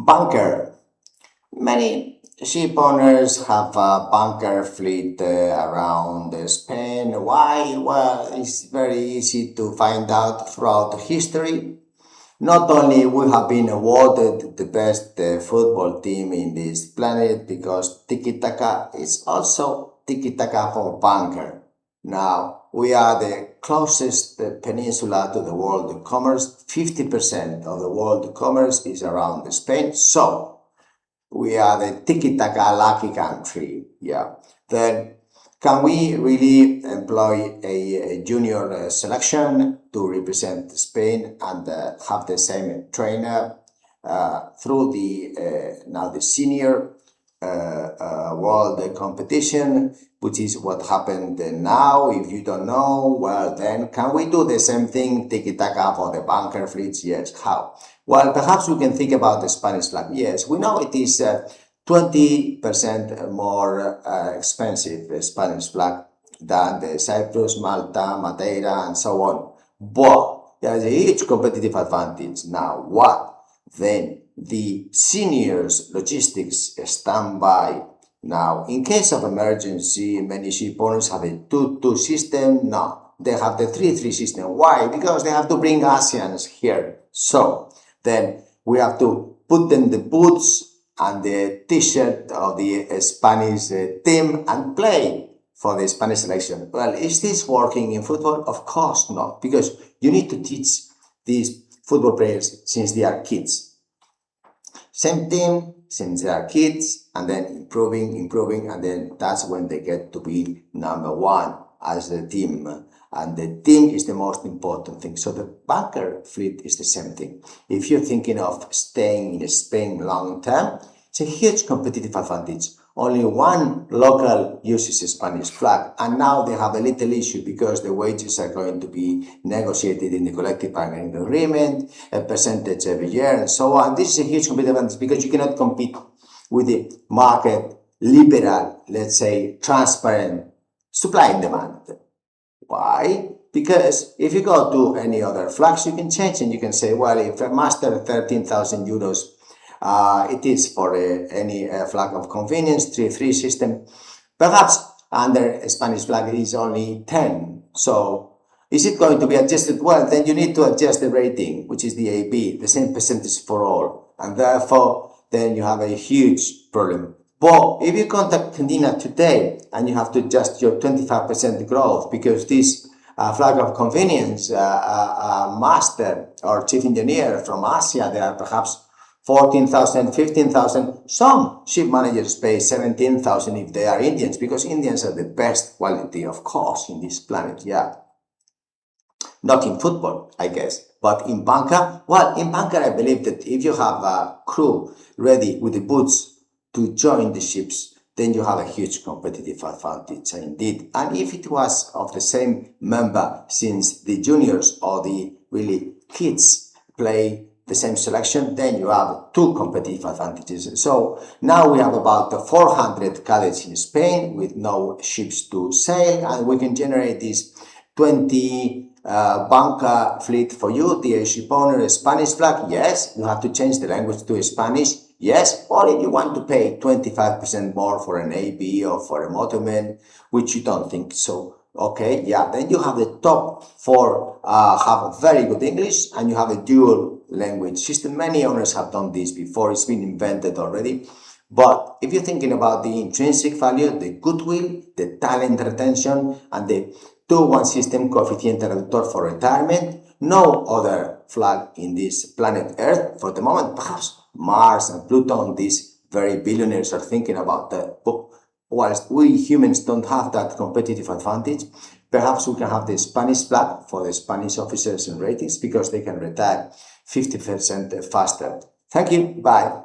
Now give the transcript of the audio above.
Bunker. Many ship owners have a bunker fleet around Spain. Why? Well, it's very easy to find out throughout history. Not only we have been awarded the best football team in this planet because tiki-taka is also tiki-taka for bunker. Now, we are the closest peninsula to the world commerce. 50% of the world commerce is around Spain. So, we are the tiki-taka lucky country. Yeah. Then, can we really employ a junior selection to represent Spain and have the same trainer through the now the senior world competition, which is what happened now? If you don't know, well then, can we do the same thing, tiki-taka for the bunker fleets? Yes. How? Well, perhaps we can think about the Spanish flag. Yes, we know it is 20% more expensive, the Spanish flag, than the Cyprus, Malta, Madeira, and so on. But there is a huge competitive advantage. Now, what? Then the seniors logistics stand by. Now, in case of emergency, many ship owners have a 2-2 system. No, they have the 3-3 system. Why? Because they have to bring Asians here. So, then we have to put them the boots and the t-shirt of the Spanish team and play for the Spanish selection. Well, is this working in football? Of course not, because you need to teach these football players since they are kids. Same team since they are kids, and then improving, and then that's when they get to be number one as a team. And the team is the most important thing. So the bunker fleet is the same thing. If you're thinking of staying in Spain long term, it's a huge competitive advantage. Only one local uses a Spanish flag, and now they have a little issue because the wages are going to be negotiated in the collective bargaining agreement, a percentage every year, and so on. This is a huge competitive advantage because you cannot compete with the market, liberal, let's say, transparent supply and demand. Why? Because if you go to any other flags, you can change and you can say, well, if a master 13,000 euros, it is for any flag of convenience, 3-3 system. Perhaps under a Spanish flag it is only 10. So is it going to be adjusted? Well, then you need to adjust the rating, which is the AB, the same percentage for all. And therefore, then you have a huge problem. But if you contact Candina today and you have to adjust your 25% growth because this flag of convenience master or chief engineer from Asia, they are perhaps 14,000, 15,000. Some ship managers pay 17,000 if they are Indians, because Indians are the best quality, of course, in this planet, yeah. Not in football, I guess, but in bunker. Well, in bunker, I believe that if you have a crew ready with the boots to join the ships, then you have a huge competitive advantage indeed. And if it was of the same member, since the juniors or the really kids play the same selection, then you have two competitive advantages. So now we have about 400 cadets in Spain with no ships to sail, and we can generate this 20 bunker fleet for you, the ship owner, a Spanish flag. Yes, you have to change the language to Spanish. Yes, or if you want to pay 25% more for an AB or for a motorman, which you don't think so. Okay, yeah, then you have the top four have very good English, and you have a dual language system. Many owners have done this before. It's been invented already. But if you're thinking about the intrinsic value, the goodwill, the talent retention, and the 2-1 system coefficient reductor for retirement, no other flag in this planet Earth for the moment. Perhaps Mars and Pluto, these very billionaires are thinking about that. But whilst we humans don't have that competitive advantage, perhaps we can have the Spanish flag for the Spanish officers and ratings because they can retire 50% faster. Thank you. Bye.